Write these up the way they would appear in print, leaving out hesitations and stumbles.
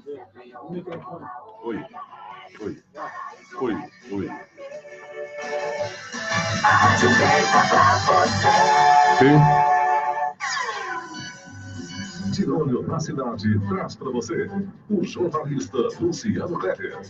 Oi. Oi. Oi. Oi. Sim. De olho na cidade, traz para você o jornalista Luciano Kleber.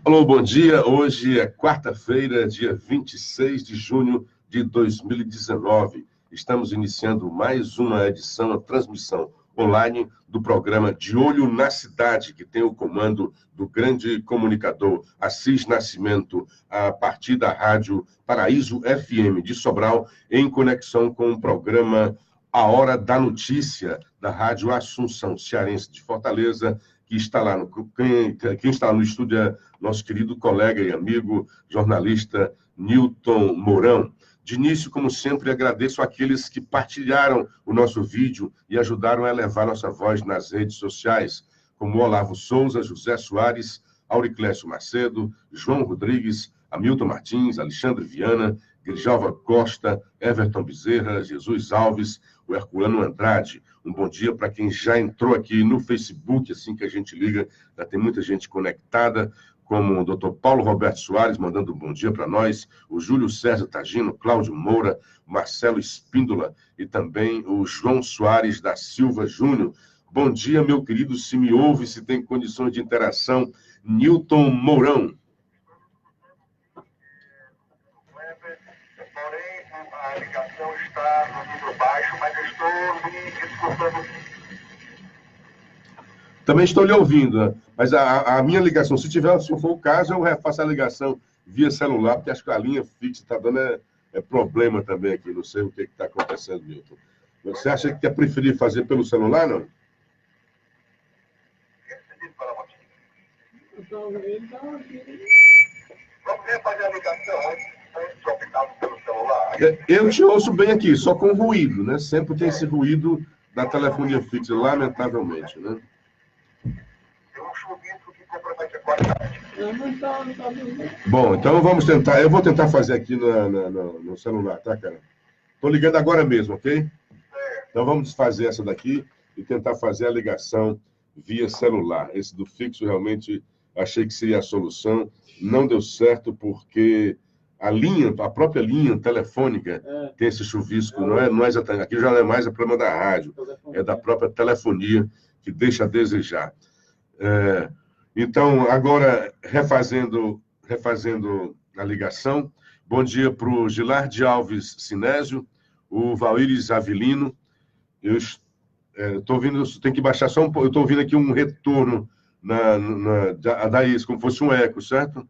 Alô, bom dia. Hoje é quarta-feira, dia 26 de junho de 2019. Estamos iniciando mais uma edição, a transmissão online do programa De Olho na Cidade, que tem o comando do grande comunicador Assis Nascimento, a partir da rádio Paraíso FM de Sobral, em conexão com o programa A Hora da Notícia, da Rádio Assunção Cearense de Fortaleza, que está lá quem está no estúdio é nosso querido colega e amigo jornalista Newton Mourão. De início, como sempre, agradeço àqueles que partilharam o nosso vídeo e ajudaram a elevar nossa voz nas redes sociais, como Olavo Souza, José Soares, Auriclécio Macedo, João Rodrigues, Hamilton Martins, Alexandre Viana, Grijalva Costa, Everton Bezerra, Jesus Alves, o Herculano Andrade. Um bom dia para quem já entrou aqui no Facebook, assim que a gente liga, já tem muita gente conectada, como o Dr. Paulo Roberto Soares, mandando um bom dia para nós, o Júlio César Tagino, Cláudio Moura, Marcelo Espíndola e também o João Soares da Silva Júnior. Bom dia, meu querido, se me ouve, se tem condições de interação, Newton Mourão. Porém, a ligação está no nível baixo, mas eu estou me desculpando. Também estou lhe ouvindo, né? Mas a minha ligação, se for o caso, eu refaço a ligação via celular, porque acho que a linha fixa está dando problema também aqui. Não sei o que está acontecendo, Milton. Você acha que é preferir fazer pelo celular, não? Vamos fazer a ligação antes de optar pelo celular. Eu te ouço bem aqui, só com ruído, né? Sempre tem esse ruído da telefonia fixa, lamentavelmente, né? Bom, então vamos tentar. Eu vou tentar fazer aqui no celular, tá, cara? Estou ligando agora mesmo, ok? Então vamos desfazer essa daqui e tentar fazer a ligação via celular. Esse do fixo realmente achei que seria a solução. Não deu certo porque a própria linha telefônica tem esse chuvisco. Não é exatamente. Aqui já não é mais o problema da rádio, é da própria telefonia que deixa a desejar. Então, agora, refazendo a ligação, bom dia para o Gilardi Alves Sinésio, o Valíris Avilino. Eu estou ouvindo, tem que baixar só um pouco, eu estou ouvindo aqui um retorno daí, como fosse um eco, certo?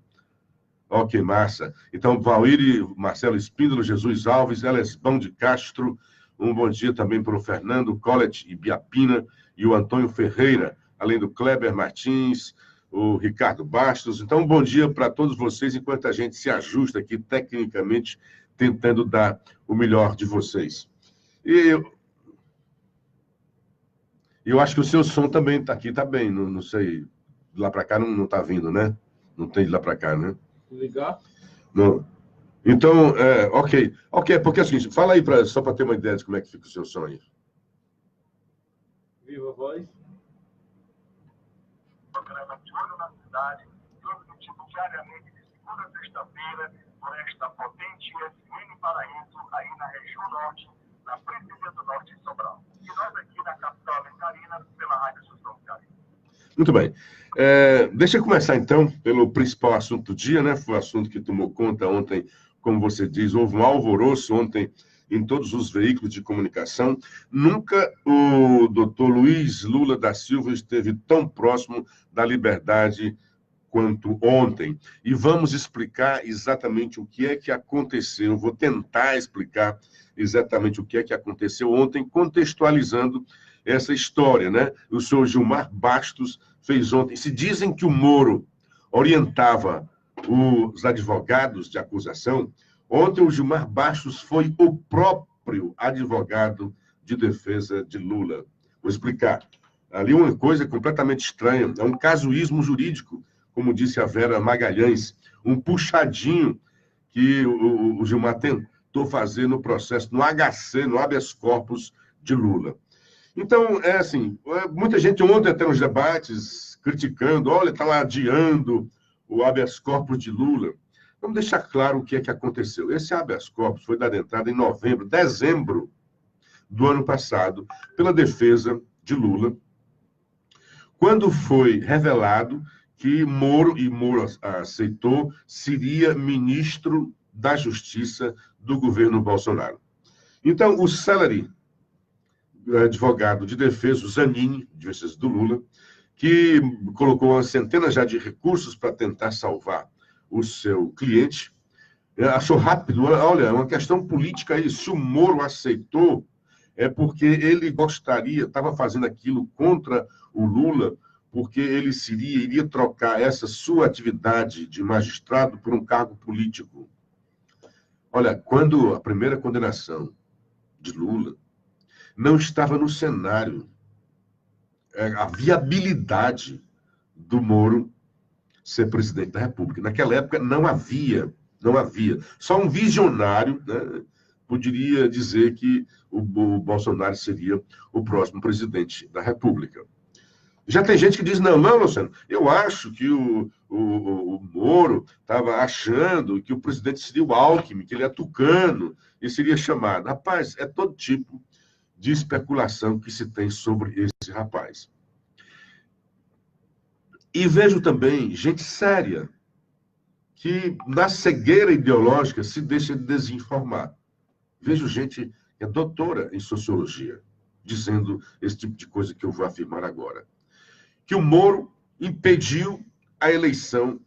Ok, massa. Então, Valíris, Marcelo Espíndola, Jesus Alves, Elesbão de Castro, um bom dia também para o Fernando Collet Ibiapina e o Antônio Ferreira, além do Kleber Martins, o Ricardo Bastos. Então, bom dia para todos vocês, enquanto a gente se ajusta aqui tecnicamente, tentando dar o melhor de vocês. E eu acho que o seu som também está aqui, está bem, não sei, de lá para cá não está vindo, né? Não tem de lá para cá, né? Ligar? Não. Então, ok, porque é o seguinte, fala aí só para ter uma ideia de como é que fica o seu som aí. Viva a voz. Programa De Olho na Cidade, transmitido diariamente de segunda a sexta-feira por esta potente FM Paraíso, aí na região norte, na Presidência do Norte de Sobral. E nós aqui na capital Carina, pela Rádio Assunção Carina. Muito bem. Deixa eu começar, então, pelo principal assunto do dia, né? Foi o assunto que tomou conta ontem, como você diz, houve um alvoroço ontem em todos os veículos de comunicação. Nunca o doutor Luiz Lula da Silva esteve tão próximo da liberdade quanto ontem. E vamos explicar exatamente o que é que aconteceu. Eu vou tentar explicar exatamente o que é que aconteceu ontem, contextualizando essa história, né? O senhor Gilmar Bastos fez ontem. Se dizem que o Moro orientava os advogados de acusação, ontem o Gilmar Bastos foi o próprio advogado de defesa de Lula. Vou explicar. Ali uma coisa completamente estranha, é um casuísmo jurídico, como disse a Vera Magalhães, um puxadinho que o Gilmar tentou fazer no processo, no HC, no habeas corpus de Lula. Então, é assim, muita gente ontem até nos debates criticando, olha, está lá adiando o habeas corpus de Lula. Vamos deixar claro o que é que aconteceu. Esse habeas corpus foi dado entrada em dezembro do ano passado, pela defesa de Lula, quando foi revelado que Moro, e Moro aceitou, seria ministro da Justiça do governo Bolsonaro. Então, o Celery, advogado de defesa, o Zanini, de defesa do Lula, que colocou uma centena já de recursos para tentar salvar o seu cliente, achou rápido, olha, é uma questão política aí, se o Moro aceitou, é porque ele gostaria, estava fazendo aquilo contra o Lula, porque ele iria trocar essa sua atividade de magistrado por um cargo político. Olha, quando a primeira condenação de Lula não estava no cenário a viabilidade do Moro ser presidente da República. Naquela época não havia. Só um visionário, né, poderia dizer que o Bolsonaro seria o próximo presidente da República. Já tem gente que diz, não, Luciano, eu acho que o Moro estava achando que o presidente seria o Alckmin, que ele é tucano e seria chamado. Rapaz, é todo tipo de especulação que se tem sobre esse rapaz. E vejo também gente séria que, na cegueira ideológica, se deixa desinformar. Vejo gente que é doutora em sociologia, dizendo esse tipo de coisa que eu vou afirmar agora. Que o Moro impediu a eleição,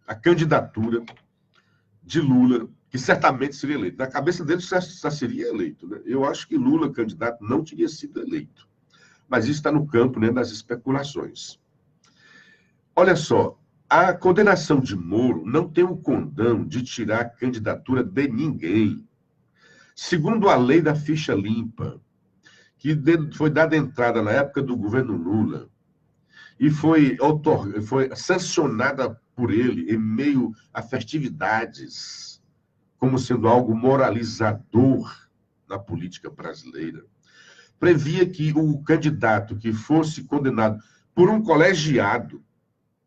a candidatura de Lula, que certamente seria eleito. Na cabeça dele já seria eleito, né? Eu acho que Lula, candidato, não teria sido eleito. Mas isso está no campo, né, das especulações. Olha só, a condenação de Moro não tem o condão de tirar a candidatura de ninguém. Segundo a lei da ficha limpa, que foi dada entrada na época do governo Lula e foi sancionada por ele em meio a festividades, como sendo algo moralizador na política brasileira, previa que o candidato que fosse condenado por um colegiado,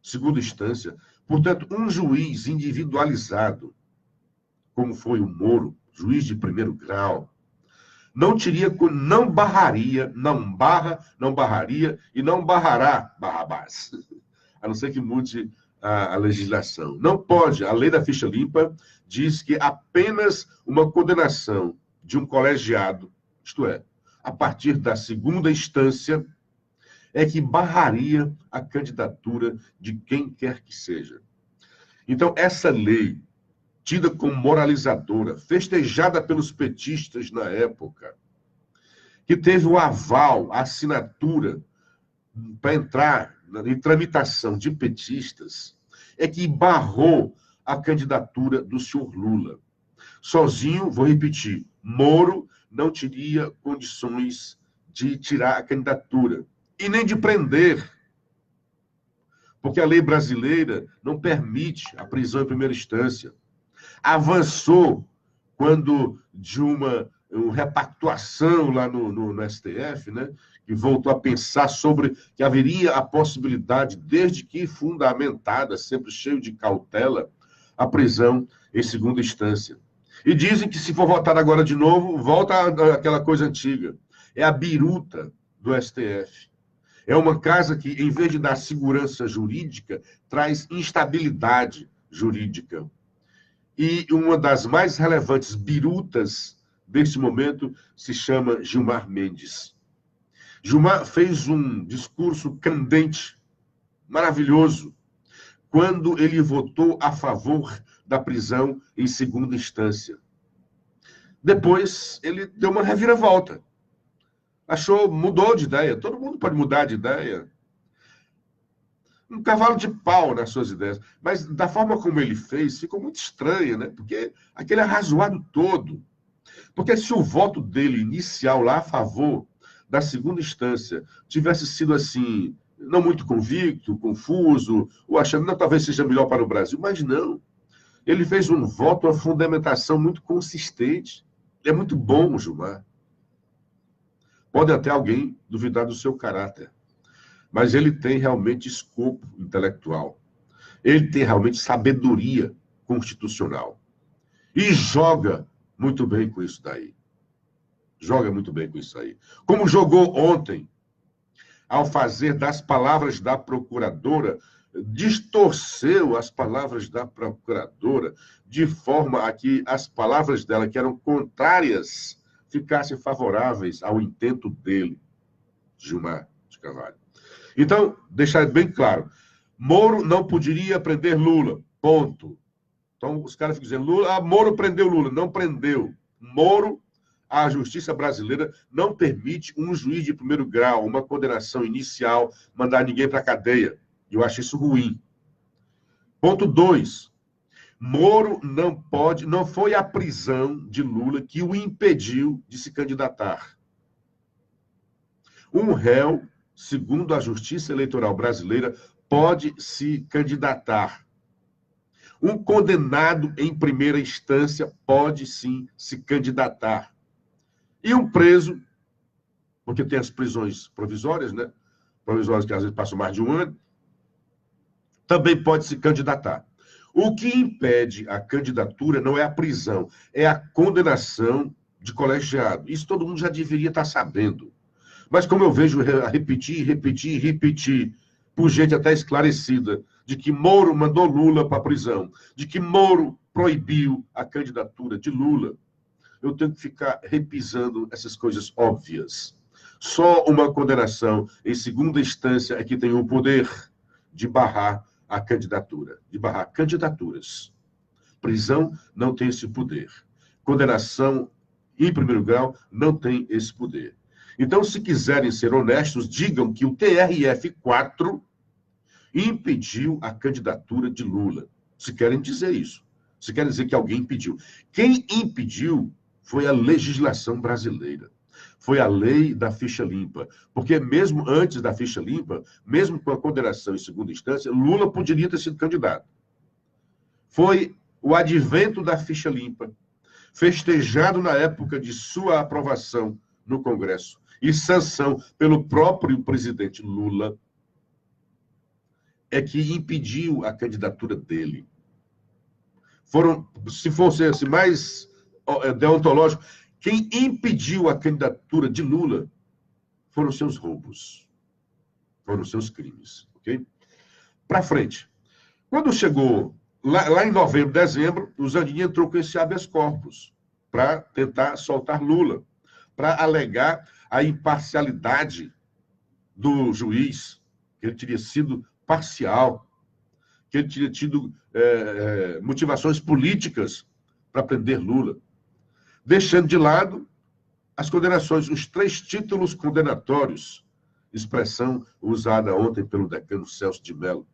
segunda instância, portanto, um juiz individualizado, como foi o Moro, juiz de primeiro grau, não barraria e não barrará Barrabás, a não ser que mude a legislação. Não pode, a lei da ficha limpa diz que apenas uma condenação de um colegiado, isto é, a partir da segunda instância, é que barraria a candidatura de quem quer que seja. Então, essa lei, tida como moralizadora, festejada pelos petistas na época, que teve o aval, a assinatura para entrar em tramitação de petistas, é que barrou a candidatura do senhor Lula. Sozinho, vou repetir, Moro não teria condições de tirar a candidatura e nem de prender, porque a lei brasileira não permite a prisão em primeira instância. Avançou quando de uma repactuação lá no STF, né, que voltou a pensar sobre que haveria a possibilidade, desde que fundamentada, sempre cheio de cautela, a prisão em segunda instância. E dizem que se for votar agora de novo, volta àquela coisa antiga. É a biruta do STF. É uma casa que, em vez de dar segurança jurídica, traz instabilidade jurídica. E uma das mais relevantes birutas desse momento se chama Gilmar Mendes. Gilmar fez um discurso candente, maravilhoso, quando ele votou a favor da prisão em segunda instância. Depois, ele deu uma reviravolta. Mudou de ideia. Todo mundo pode mudar de ideia. Um cavalo de pau nas suas ideias. Mas da forma como ele fez, ficou muito estranha, né? Porque aquele arrazoado todo. Porque se o voto dele inicial lá a favor da segunda instância tivesse sido assim, não muito convicto, confuso, ou achando que talvez seja melhor para o Brasil, mas não. Ele fez um voto, uma fundamentação muito consistente. É muito bom, Gilmar. Pode até alguém duvidar do seu caráter, mas ele tem realmente escopo intelectual. Ele tem realmente sabedoria constitucional. E joga muito bem com isso daí. Joga muito bem com isso aí. Como jogou ontem, ao fazer das palavras da procuradora, distorceu as palavras da procuradora de forma a que as palavras dela, que eram contrárias, ficassem favoráveis ao intento dele, Gilmar de Carvalho. Então, deixar bem claro, Moro não poderia prender Lula, ponto. Então, os caras ficam dizendo, Lula, Moro prendeu Lula. Não prendeu. Moro, a justiça brasileira não permite um juiz de primeiro grau, uma condenação inicial, mandar ninguém para a cadeia. Eu acho isso ruim. Ponto 2. Moro não foi a prisão de Lula que o impediu de se candidatar. Um réu, segundo a Justiça Eleitoral Brasileira, pode se candidatar. Um condenado em primeira instância pode sim se candidatar. E um preso, porque tem as prisões provisórias, né? Provisórias que às vezes passam mais de um ano, também pode se candidatar. O que impede a candidatura não é a prisão, é a condenação de colegiado. Isso todo mundo já deveria estar sabendo. Mas como eu vejo repetir, por gente até esclarecida, de que Moro mandou Lula para a prisão, de que Moro proibiu a candidatura de Lula, eu tenho que ficar repisando essas coisas óbvias. Só uma condenação em segunda instância é que tem o poder de barrar a candidatura, de barrar candidaturas. Prisão não tem esse poder. Condenação em primeiro grau não tem esse poder. Então, se quiserem ser honestos, digam que o TRF4 impediu a candidatura de Lula. Se querem dizer isso. Se querem dizer que alguém impediu. Quem impediu foi a legislação brasileira. Foi a lei da ficha limpa. Porque mesmo antes da ficha limpa, mesmo com a condenação em segunda instância, Lula poderia ter sido candidato. Foi o advento da ficha limpa, festejado na época de sua aprovação no Congresso e sanção pelo próprio presidente Lula, é que impediu a candidatura dele. Se fosse assim, mais deontológico, quem impediu a candidatura de Lula foram seus roubos, foram seus crimes, ok? Para frente. Quando chegou lá em novembro, dezembro, o Zanin entrou com esse habeas corpus para tentar soltar Lula, para alegar a imparcialidade do juiz, que ele teria sido parcial, que ele tinha tido motivações políticas para prender Lula, deixando de lado as condenações, os 3 títulos condenatórios, expressão usada ontem pelo decano Celso de Mello.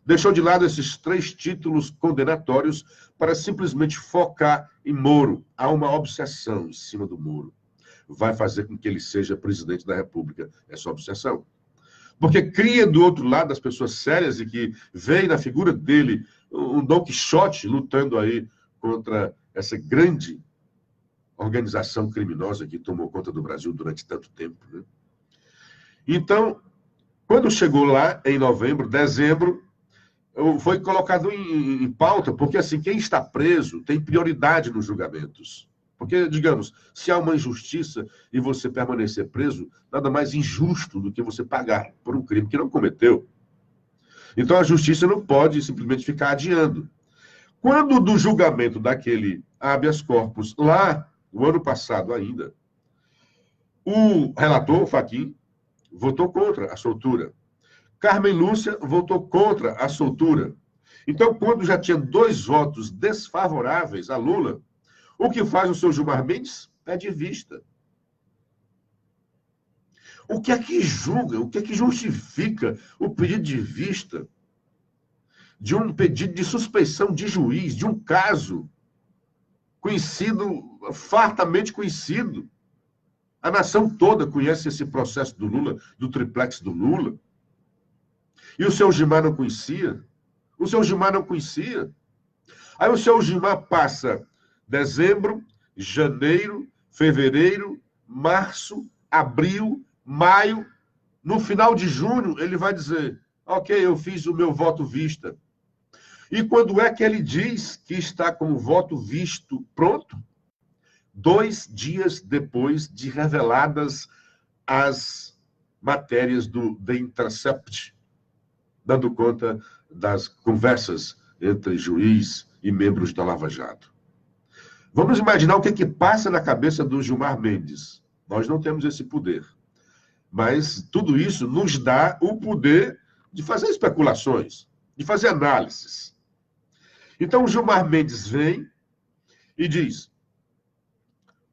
Deixou de lado esses 3 títulos condenatórios para simplesmente focar em Moro. Há uma obsessão em cima do Moro. Vai fazer com que ele seja presidente da República. Essa obsessão. Porque cria do outro lado as pessoas sérias e que veem na figura dele um Dom Quixote lutando aí contra essa grande organização criminosa que tomou conta do Brasil durante tanto tempo, né? Então, quando chegou lá, em novembro, dezembro, foi colocado em pauta, porque assim, quem está preso tem prioridade nos julgamentos. Porque, digamos, se há uma injustiça e você permanecer preso, nada mais injusto do que você pagar por um crime que não cometeu. Então, a justiça não pode simplesmente ficar adiando. Quando do julgamento daquele habeas corpus, lá, no ano passado ainda, o relator, o Fachin, votou contra a soltura. Carmen Lúcia votou contra a soltura. Então, quando já tinha 2 votos desfavoráveis a Lula, o que faz o seu Gilmar Mendes? Pede vista. O que é que julga, o que é que justifica o pedido de vista de um pedido de suspeição de juiz, de um caso conhecido, fartamente conhecido? A nação toda conhece esse processo do Lula, do triplex do Lula. E o seu Gilmar não conhecia? O seu Gilmar não conhecia. Aí o seu Gilmar passa dezembro, janeiro, fevereiro, março, abril, maio, no final de junho, ele vai dizer, ok, eu fiz o meu voto vista. E quando é que ele diz que está com o voto visto pronto? 2 dias depois de reveladas as matérias do The Intercept, dando conta das conversas entre juiz e membros da Lava Jato. Vamos imaginar o que passa na cabeça do Gilmar Mendes. Nós não temos esse poder. Mas tudo isso nos dá o poder de fazer especulações, de fazer análises. Então o Gilmar Mendes vem e diz,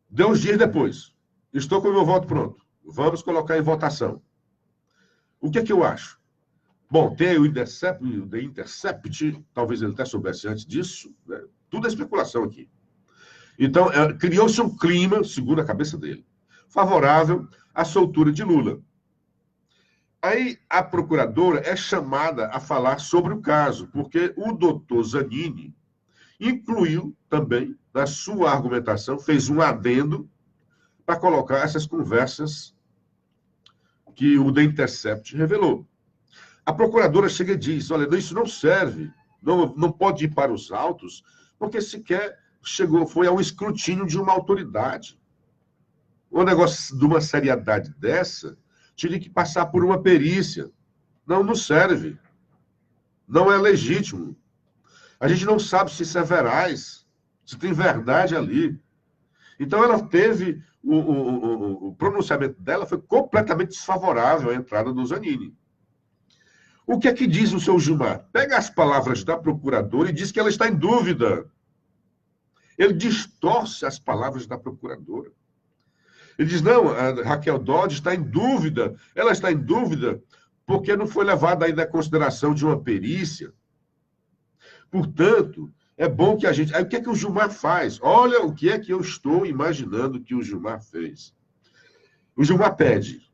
2 dias depois, estou com o meu voto pronto, vamos colocar em votação. O que eu acho? Bom, tem o The Intercept, talvez ele até soubesse antes disso, né? Tudo é especulação aqui. Então, criou-se um clima, segundo a cabeça dele, favorável à soltura de Lula. Aí a procuradora é chamada a falar sobre o caso, porque o doutor Zanini incluiu também, na sua argumentação, fez um adendo para colocar essas conversas que o The Intercept revelou. A procuradora chega e diz, olha, isso não serve, não pode ir para os autos, porque sequer foi ao escrutínio de uma autoridade. Um negócio de uma seriedade dessa teria que passar por uma perícia. Não serve. Não é legítimo. A gente não sabe se isso é veraz, se tem verdade ali. Então, ela teve... O pronunciamento dela foi completamente desfavorável à entrada do Zanini. O que é que diz o seu Gilmar? Pega as palavras da procuradora e diz que ela está em dúvida. Ele distorce as palavras da procuradora. Ele diz, não, a Raquel Dodge está em dúvida. Ela está em dúvida porque não foi levada ainda à consideração de uma perícia. Portanto, é bom que a gente... Aí o que é que o Gilmar faz? Olha o que é que eu estou imaginando que o Gilmar fez. O Gilmar pede,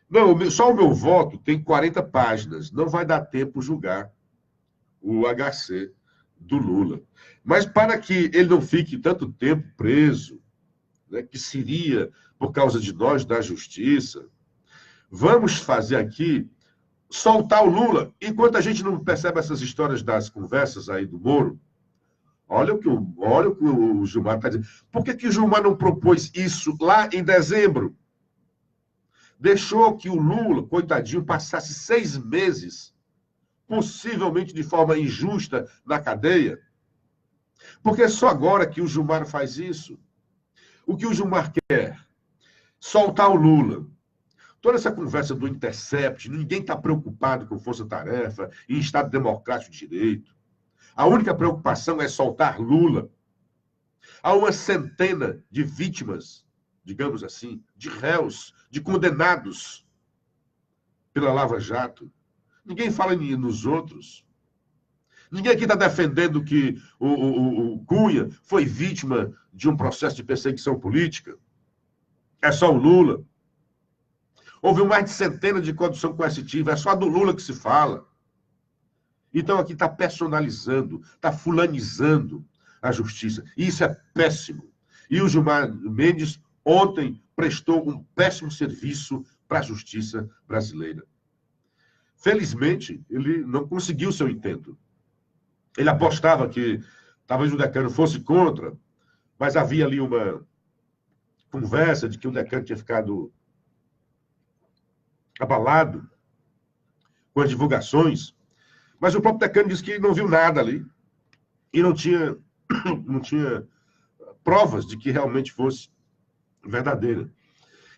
não, só o meu voto tem 40 páginas, não vai dar tempo julgar o HC do Lula. Mas para que ele não fique tanto tempo preso, né, que seria por causa de nós da justiça, vamos fazer aqui, soltar o Lula, enquanto a gente não percebe essas histórias das conversas aí do Moro. Olha o que o Gilmar está dizendo. Por que o Gilmar não propôs isso lá em dezembro? Deixou que o Lula, coitadinho, passasse 6 meses, possivelmente de forma injusta, na cadeia. Porque é só agora que o Gilmar faz isso. O que o Gilmar quer? Soltar o Lula. Toda essa conversa do Intercept, ninguém está preocupado com força-tarefa e Estado Democrático de Direito. A única preocupação é soltar Lula. Há uma centena de vítimas, digamos assim, de réus, de condenados pela Lava Jato. Ninguém fala nos outros. Ninguém aqui está defendendo que o Cunha foi vítima de um processo de perseguição política. É só o Lula. Houve mais de centenas de condução coercitiva, é só do Lula que se fala. Então aqui está personalizando, está fulanizando a justiça. E isso é péssimo. E o Gilmar Mendes ontem prestou um péssimo serviço para a justiça brasileira. Felizmente, ele não conseguiu seu intento. Ele apostava que talvez o decano fosse contra, mas havia ali uma conversa de que o decano tinha ficado abalado com as divulgações, mas o próprio decano disse que não viu nada ali e não tinha provas de que realmente fosse verdadeira.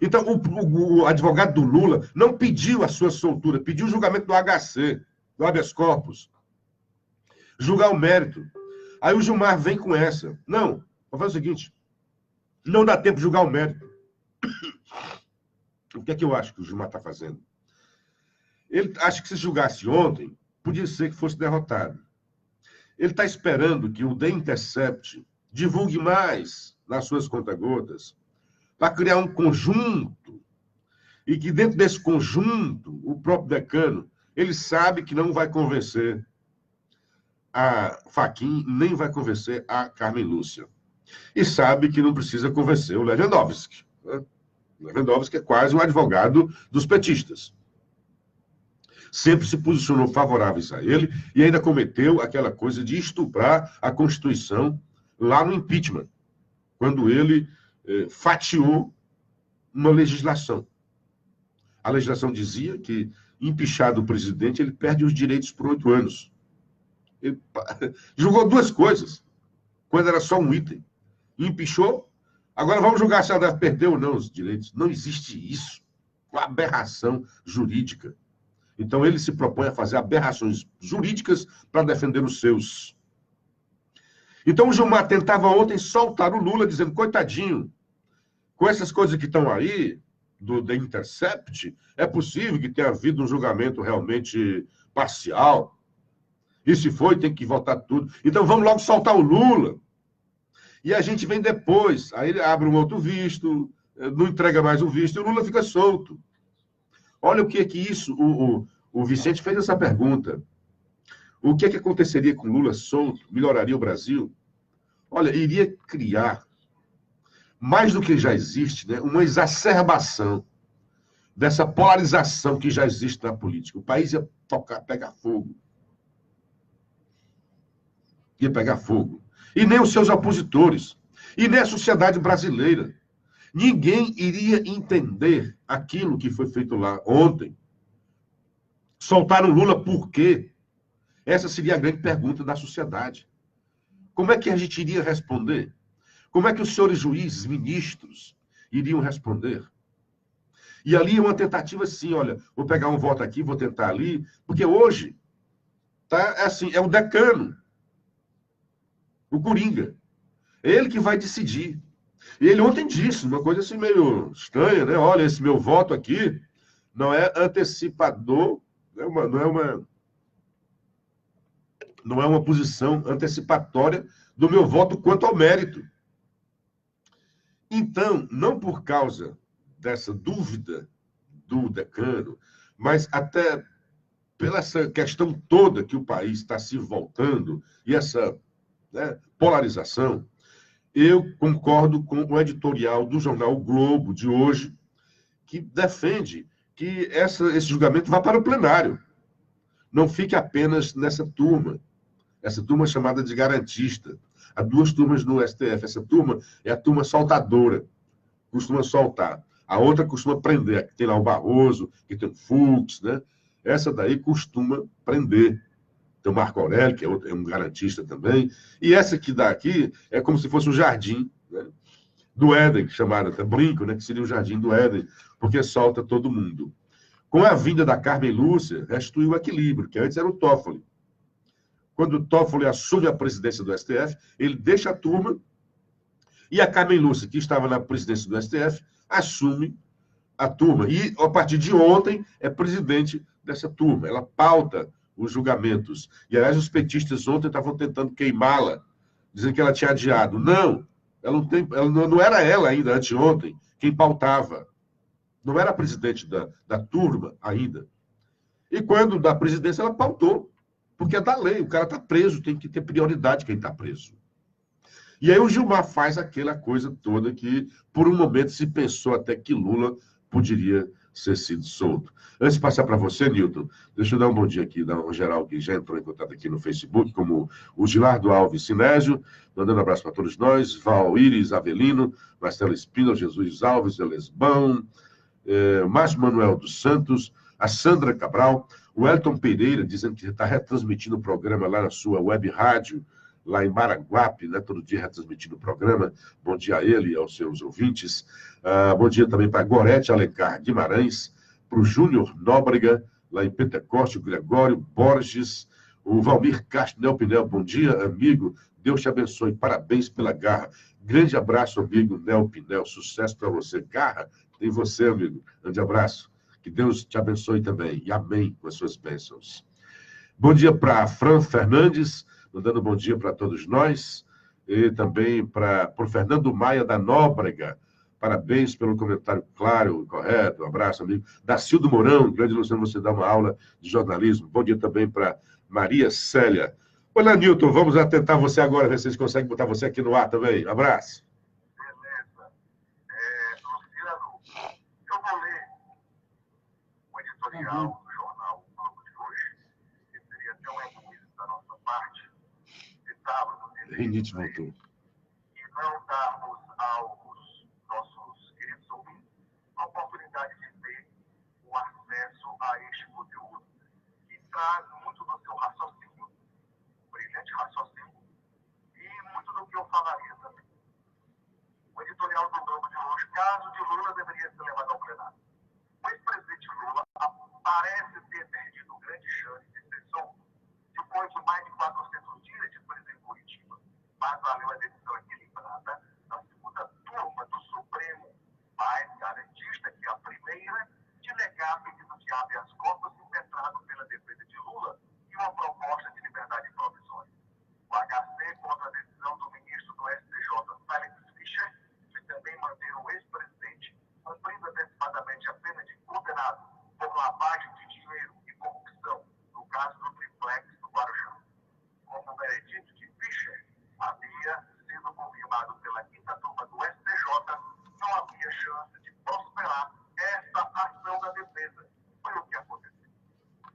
Então, o advogado do Lula não pediu a sua soltura, pediu o julgamento do HC, do habeas corpus, julgar o mérito. Aí o Gilmar vem com essa. Não, vou fazer o seguinte, não dá tempo de julgar o mérito. O que é que eu acho que o Gilmar está fazendo? Ele acha que se julgasse ontem, podia ser que fosse derrotado. Ele está esperando que o The Intercept divulgue mais nas suas conta-gotas para criar um conjunto e que dentro desse conjunto, o próprio decano, ele sabe que não vai convencer a Fachin, nem vai convencer a Carmen Lúcia. E sabe que não precisa convencer o Lewandowski. Né? Lewandowski é quase um advogado dos petistas. Sempre se posicionou favoráveis a ele e ainda cometeu aquela coisa de estuprar a Constituição lá no impeachment, quando ele fatiou uma legislação. A legislação dizia que, empichado o presidente, ele perde os direitos por 8 anos. Ele julgou 2 coisas, quando era só um item. Empichou, agora vamos julgar se ela perdeu ou não os direitos. Não existe isso. Uma aberração jurídica. Então, ele se propõe a fazer aberrações jurídicas para defender os seus. Então, o Gilmar tentava ontem soltar o Lula, dizendo, coitadinho, com essas coisas que estão aí, do The Intercept, é possível que tenha havido um julgamento realmente parcial. E se foi, tem que votar tudo. Então, vamos logo soltar o Lula. E a gente vem depois. Aí ele abre um outro visto, não entrega mais o visto, e o Lula fica solto. Olha o que é que isso... O Vicente fez essa pergunta. O que é que aconteceria com Lula solto? Melhoraria o Brasil? Olha, iria criar, mais do que já existe, né, uma exacerbação dessa polarização que já existe na política. O país ia pegar fogo. Ia pegar fogo. E nem os seus opositores. E nem a sociedade brasileira. Ninguém iria entender aquilo que foi feito lá ontem. Soltaram Lula por quê? Essa seria a grande pergunta da sociedade. Como é que a gente iria responder? Como é que os senhores juízes, ministros, iriam responder? E ali é uma tentativa assim, olha, vou pegar um voto aqui, vou tentar ali, porque hoje tá assim, é o decano, o Coringa. É ele que vai decidir. E ele ontem disse uma coisa assim meio estranha, né? Olha, esse meu voto aqui não é antecipador, não é uma posição antecipatória do meu voto quanto ao mérito. Então, não por causa dessa dúvida do decano, mas até pela essa questão toda que o país está se voltando e essa, né, polarização, eu concordo com o editorial do jornal O Globo de hoje, que defende que esse julgamento vá para o plenário. Não fique apenas nessa turma. Essa turma chamada de garantista. Há 2 turmas no STF. Essa turma é a turma soltadora. Costuma soltar. A outra costuma prender. Tem lá o Barroso, que tem o Fux, né? Essa daí costuma prender. Tem o Marco Aurélio, que é um garantista também. E essa que dá aqui é como se fosse um jardim, né, do Éden, que chamaram até brinco, né, que seria o jardim do Éden, porque solta todo mundo. Com a vinda da Carmen Lúcia, restituiu o equilíbrio, que antes era o Toffoli. Quando o Toffoli assume a presidência do STF, ele deixa a turma e a Carmen Lúcia, que estava na presidência do STF, assume a turma. E, a partir de ontem, é presidente dessa turma. Ela pauta os julgamentos. E, aliás, os petistas ontem estavam tentando queimá-la, dizendo que ela tinha adiado. Não, não era ela ainda, anteontem, quem pautava. Não era a presidente da turma ainda. E quando da presidência, ela pautou. Porque é da lei, o cara está preso, tem que ter prioridade quem está preso. E aí o Gilmar faz aquela coisa toda que, por um momento, se pensou até que Lula poderia ser sido solto. Antes de passar para você, Nilton, deixa eu dar um bom dia aqui, dar um geral que já entrou em contato aqui no Facebook, como o Gilardo Alves Sinésio, mandando um abraço para todos nós, Val Iris Avelino, Marcelo Espino, Jesus Alves, Elesbão, Márcio Manuel dos Santos, a Sandra Cabral, o Elton Pereira, dizendo que está retransmitindo o programa lá na sua web rádio, lá em Maranguape, né, todo dia retransmitindo o programa. Bom dia a ele e aos seus ouvintes. Bom dia também para Gorete Alencar Guimarães, para o Júnior Nóbrega, lá em Pentecoste, o Gregório Borges, o Valmir Castro Nelpinel. Bom dia, amigo. Deus te abençoe. Parabéns pela garra. Grande abraço, amigo Nelpinel. Sucesso para você. Garra tem você, amigo. Grande abraço. Que Deus te abençoe também. E amém com as suas bênçãos. Bom dia para Fran Fernandes, mandando bom dia para todos nós. E também para o Fernando Maia da Nóbrega. Parabéns pelo comentário claro e correto. Um abraço, amigo. Dacildo Mourão, grande Luciano, você dá uma aula de jornalismo. Bom dia também para Maria Célia. Olá, Nilton, vamos tentar você agora, ver se vocês conseguem botar você aqui no ar também. Um abraço. Beleza. Luciano, editorial do jornal O Globo de hoje, que seria até um egoísmo da nossa parte, citá-lo no Rinite voltou. e não darmos aos nossos queridos ouvintes a oportunidade de ter o acesso a este conteúdo que traz muito do seu raciocínio, brilhante raciocínio, e muito do que eu falaria também. O editorial do Globo de hoje, caso de Lula deveria ser levado ao plenário. O ex-presidente Lula parece ter perdido grande chance de ser solto depois de mais de 400 dias de preso em Curitiba, mas valeu a decisão equilibrada da segunda turma do Supremo, mais garantista que a primeira, de negar pedido de habeas corpus impetrado pela defesa de Lula e uma proposta de liberdade provisória. O HC contra a decisão do ministro do STJ, Félix Fischer, de também manter o ex-presidente cumprindo antecipadamente a pena de condenado por lavagem de dinheiro e corrupção, no caso do triplex do Guarujá. Como o veredito de Fischer havia sido confirmado pela quinta turma do STJ, não havia chance de prosperar essa ação da defesa. Foi o que aconteceu.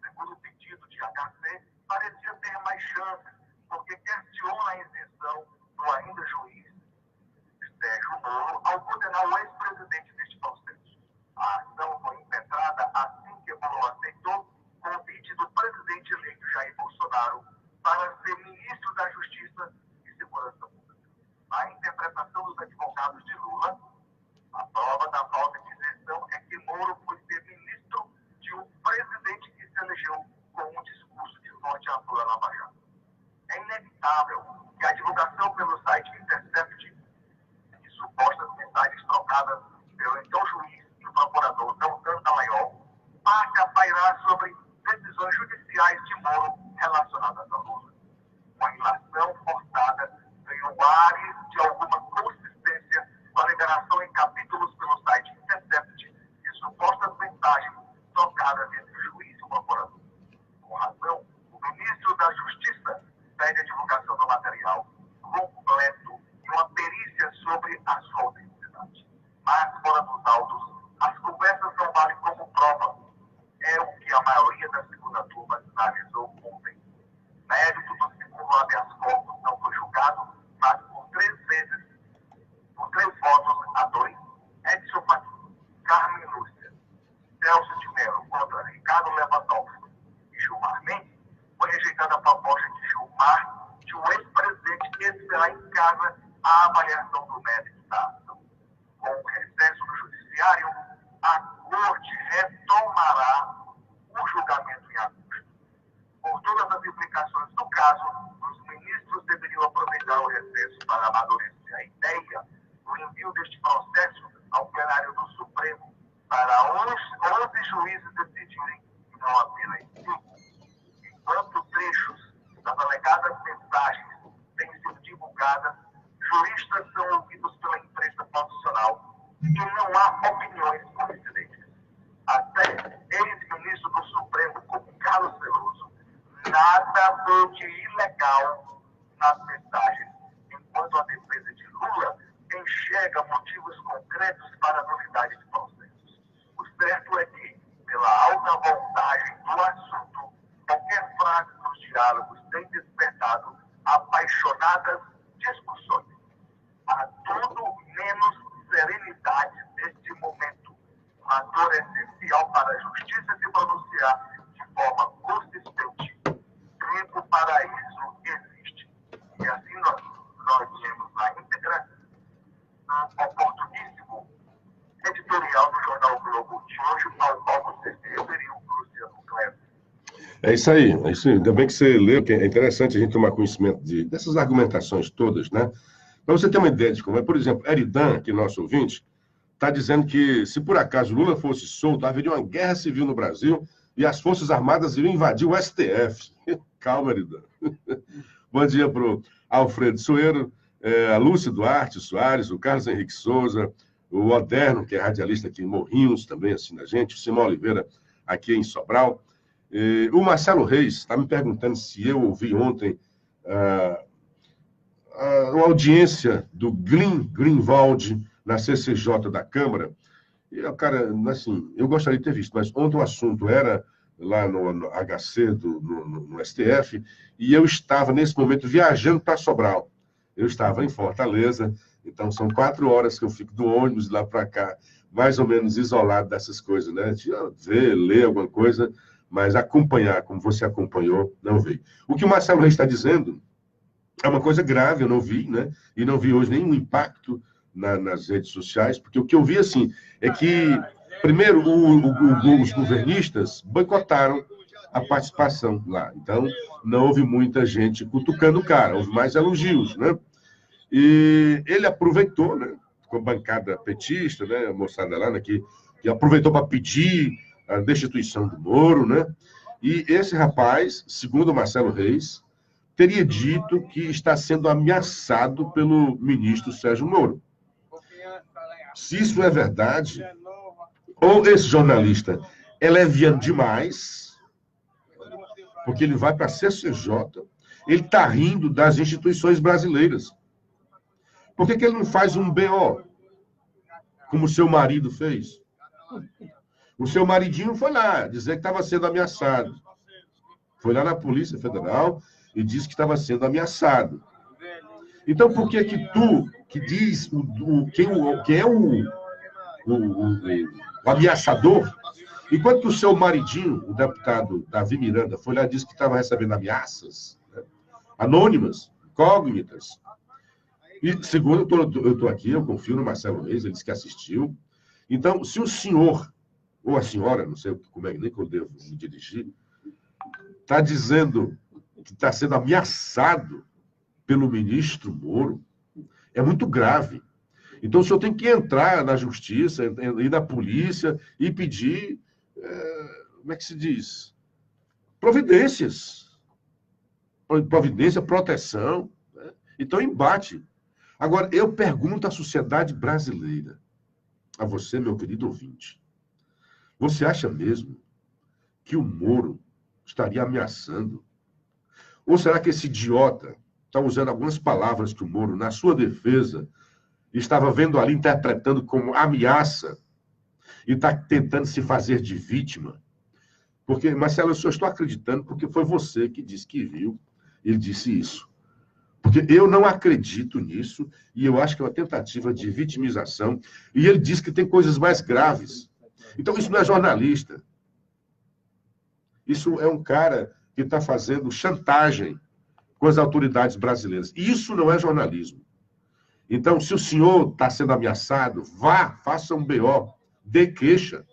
Segundo o pedido de HC, parecia ter mais chances, porque questiona a isenção do ainda juiz Sérgio Moro ao condenar o ex-presidente deste processo. A ação foi impetrada assim que Moro aceitou o convite do presidente eleito Jair Bolsonaro para ser ministro da Justiça e Segurança Pública. A interpretação dos advogados de Lula, a prova da falta de isenção é que Moro foi ser ministro de um presidente que se elegeu com um discurso de forte apoio à Lava Jato. É inevitável que a divulgação pelo site Intercept de supostas mensagens trocadas pelo então juiz e o procurador Deltan Dallagnol passe a pairar sobre decisões judiciais de Moro relacionadas a Lula. Uma ilação forçada ganhou ares de alguma consistência com a liberação em capítulos pelo site Intercept de supostas mensagens trocadas entre o juiz e o procurador. Com razão, o ministro da Justiça pede a divulgação do material completo e uma perícia sobre a sua autenticidade. Mas, fora dos autos, as conversas não valem como prova. É o que a maioria da segunda turma sinalizou ontem. Mérito do segundo habeas corpus não foi julgado, mas por 3 vezes, por 3 votos a 2, Edson Fachin, Carmen Lúcia, Celso de Mello contra Ricardo Lewandowski e Gilmar Mendes, foi rejeitada a proposta de Gilmar de o ex-presidente esperar em casa a avaliação do mérito da ação. Com o recesso do judiciário, a Corte retomará o julgamento em agosto. Por todas as implicações do caso, os ministros deveriam aproveitar o recesso para amadurecer a ideia do envio deste processo ao plenário do Supremo para 11 juízes decidirem e não apenas 5. Enquanto trechos das alegadas mensagens têm sido divulgadas, juristas são ouvidos pela imprensa profissional e não há opiniões coincidentes. Até ex-ministro do Supremo, como Carlos Veloso, nada foi de ilegal nas mensagens, enquanto a defesa de Lula enxerga motivos concretos para a nulidade de processos. O certo é que, pela alta voltagem do assunto, qualquer frase dos diálogos tem despertado apaixonadas discussões. Há tudo menos serenidade neste momento. A dor é essencial para a justiça se pronunciar de forma consistente. Tempo para isso existe. E assim nós vemos na íntegra um oportuníssimo editorial do jornal O Globo de hoje, ao qual você se referiu, Luciano Cleber. É isso aí, é isso aí. Ainda bem que você leu, que é interessante a gente tomar conhecimento dessas argumentações todas, né? Para você ter uma ideia de como é, por exemplo, Eridan, que é nosso ouvinte, está dizendo que se por acaso Lula fosse solto, haveria uma guerra civil no Brasil e as Forças Armadas iriam invadir o STF. Calma, Eridan. Bom dia para o Alfredo Soeiro, a Lúcia Duarte Soares, o Carlos Henrique Souza, o Oderno, que é radialista aqui em Morrinhos, também assina a gente, o Simão Oliveira, aqui em Sobral. O Marcelo Reis está me perguntando se eu ouvi ontem uma audiência do Greenwald na CCJ da Câmara, E, cara, assim, eu gostaria de ter visto, mas ontem o assunto era lá no HC, no STF, e eu estava, nesse momento, viajando para Sobral. Eu estava em Fortaleza, então são 4 horas que eu fico do ônibus lá para cá, mais ou menos isolado dessas coisas, né? De ver, ler alguma coisa, mas acompanhar, como você acompanhou, não veio. O que o Marcelo Reis está dizendo é uma coisa grave, eu não vi, né? E não vi hoje nenhum impacto nas redes sociais, porque o que eu vi, assim, é que, primeiro, os governistas boicotaram a participação lá. Então, não houve muita gente cutucando o cara, houve mais elogios, né? E ele aproveitou, né? Com a bancada petista, né? A moçada lá, né? Que aproveitou para pedir a destituição do Moro, né? E esse rapaz, segundo o Marcelo Reis, teria dito que está sendo ameaçado pelo ministro Sérgio Moro. Se isso é verdade, ou esse jornalista é leviano demais, porque ele vai para a CCJ, ele está rindo das instituições brasileiras. Por que ele não faz um BO, como o seu marido fez? O seu maridinho foi lá dizer que estava sendo ameaçado. Foi lá na Polícia Federal e disse que estava sendo ameaçado. Então, por que tu, que diz quem é o ameaçador, enquanto que o seu maridinho, o deputado Davi Miranda, foi lá e disse que estava recebendo ameaças, né, anônimas, incógnitas. E, segundo, eu estou aqui, eu confio no Marcelo Reis, ele disse que assistiu. Então, se o senhor, ou a senhora, não sei como é, nem que eu devo me dirigir, está dizendo que está sendo ameaçado pelo ministro Moro, é muito grave. Então, o senhor tem que entrar na justiça, ir na polícia e pedir, como é que se diz? Providências. Providência, proteção. Né? Então, embate. Agora, eu pergunto à sociedade brasileira, a você, meu querido ouvinte, você acha mesmo que o Moro estaria ameaçando? Ou será que esse idiota está usando algumas palavras que o Moro, na sua defesa, estava vendo ali, interpretando como ameaça, e está tentando se fazer de vítima? Porque, Marcelo, eu só estou acreditando porque foi você que disse que viu, ele disse isso. Porque eu não acredito nisso, e eu acho que é uma tentativa de vitimização, e ele diz que tem coisas mais graves. Então, isso não é jornalista. Isso é um cara que está fazendo chantagem com as autoridades brasileiras. Isso não é jornalismo. Então, se o senhor está sendo ameaçado, vá, faça um BO, dê queixa,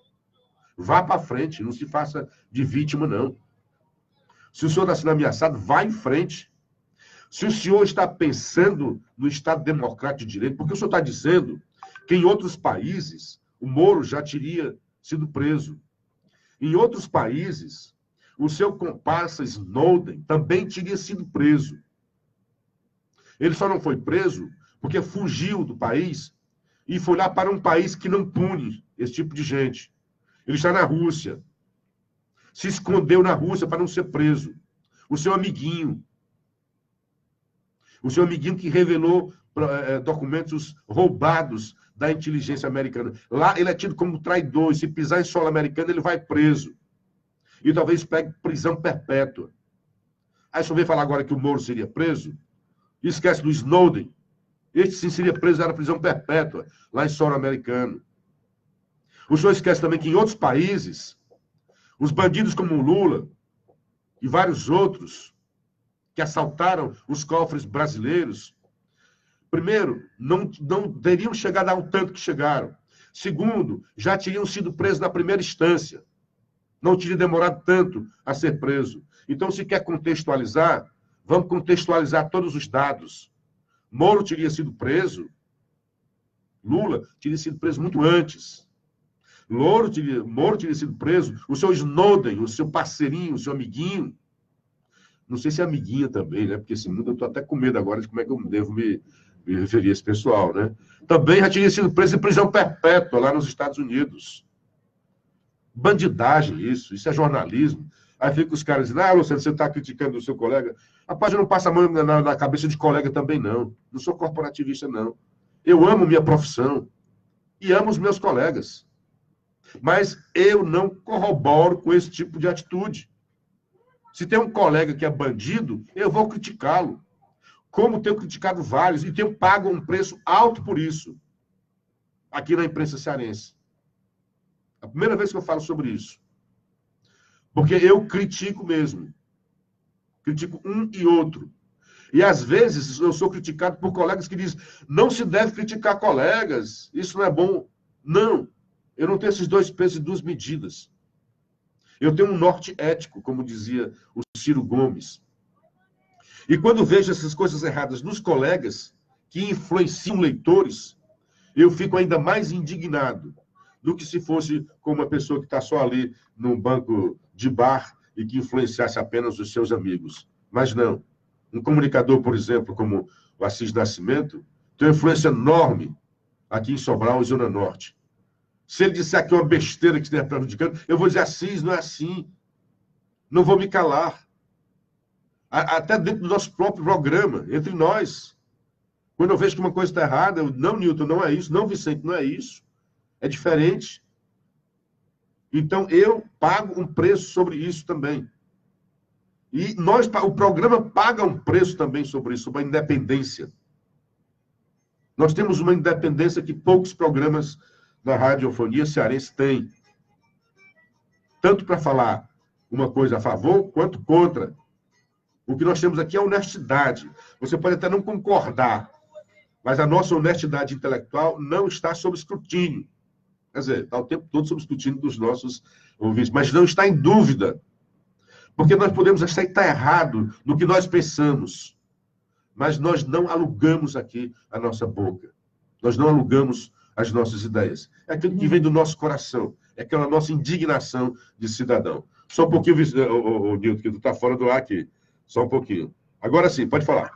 vá para frente, não se faça de vítima, não. Se o senhor está sendo ameaçado, vá em frente. Se o senhor está pensando no Estado Democrático de Direito, porque o senhor está dizendo que em outros países o Moro já teria sido preso. Em outros países, o seu comparsa Snowden também teria sido preso. Ele só não foi preso porque fugiu do país e foi lá para um país que não pune esse tipo de gente. Ele está na Rússia. Se escondeu na Rússia para não ser preso. O seu amiguinho que revelou documentos roubados da inteligência americana. Lá ele é tido como traidor, e se pisar em solo americano, ele vai preso. E talvez pegue prisão perpétua. Aí só vem falar agora que o Moro seria preso, e esquece do Snowden. Este sim seria preso, era prisão perpétua, lá em solo americano. O senhor esquece também que em outros países, os bandidos como o Lula e vários outros que assaltaram os cofres brasileiros, primeiro, não teriam chegado ao tanto que chegaram. Segundo, já teriam sido presos na primeira instância. Não teria demorado tanto a ser preso. Então, se quer contextualizar, vamos contextualizar todos os dados. Moro teria sido preso, Lula teria sido preso muito antes. Moro teria sido preso, o seu Snowden, o seu parceirinho, o seu amiguinho, não sei se é amiguinha também, né? Porque esse mundo eu estou até com medo agora de como é que eu devo me referir a esse pessoal, né? Também já teria sido preso em prisão perpétua lá nos Estados Unidos. Bandidagem isso é jornalismo. Aí fica os caras dizendo, Luciano, você está criticando o seu colega. Rapaz, eu não passo a mão na cabeça de colega também, não. Não sou corporativista, não. Eu amo minha profissão e amo os meus colegas. Mas eu não corroboro com esse tipo de atitude. Se tem um colega que é bandido, eu vou criticá-lo. Como tenho criticado vários e tenho pago um preço alto por isso, aqui na imprensa cearense. A primeira vez que eu falo sobre isso. Porque eu critico mesmo. Critico um e outro. E, às vezes, eu sou criticado por colegas que dizem não se deve criticar colegas, isso não é bom. Não, eu não tenho esses dois pesos e duas medidas. Eu tenho um norte ético, como dizia o Ciro Gomes. E quando vejo essas coisas erradas nos colegas, que influenciam leitores, eu fico ainda mais indignado do que se fosse com uma pessoa que está só ali num banco de bar e que influenciasse apenas os seus amigos. Mas não. Um comunicador, por exemplo, como o Assis Nascimento, tem uma influência enorme aqui em Sobral e Zona Norte. Se ele disser que é uma besteira que está prejudicando, eu vou dizer, Assis, não é assim. Não vou me calar. Até dentro do nosso próprio programa, entre nós. Quando eu vejo que uma coisa está errada, eu, não, Newton, não é isso. Não, Vicente, não é isso. É diferente. Então, eu pago um preço sobre isso também. E o programa paga um preço também sobre isso, sobre a independência. Nós temos uma independência que poucos programas da radiofonia cearense têm. Tanto para falar uma coisa a favor, quanto contra. O que nós temos aqui é honestidade. Você pode até não concordar, mas a nossa honestidade intelectual não está sob escrutínio. Quer dizer, está o tempo todo sob escrutínio dos nossos ouvintes, mas não está em dúvida. Porque nós podemos achar que está errado no que nós pensamos, mas nós não alugamos aqui a nossa boca. Nós não alugamos as nossas ideias. É aquilo que vem do nosso coração. É aquela nossa indignação de cidadão. Só um pouquinho, o Nilton, que tu está fora do ar aqui. Só um pouquinho. Agora sim, pode falar.